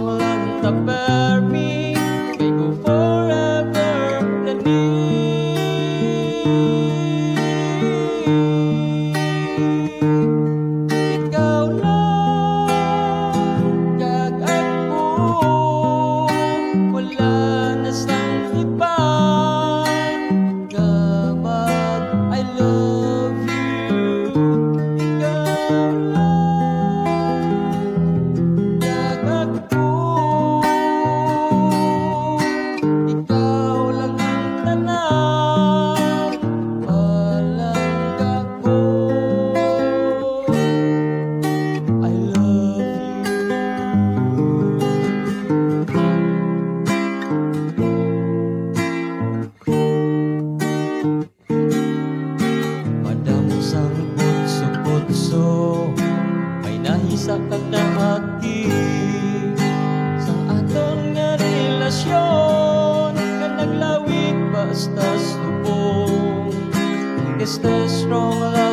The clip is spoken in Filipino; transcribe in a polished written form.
strong lang ta bear me, kay ko forever gani. Ikaw lang kag ako, wala na sang iba. Gamag I love you. Ikaw lang kag ako, ikaw lang ang tanan, walang ako. I love you. Madamo sang putso-putso, may nahisa kag naagi sa aton nga relasyon, nga naglawig basta subong. Stay strong lang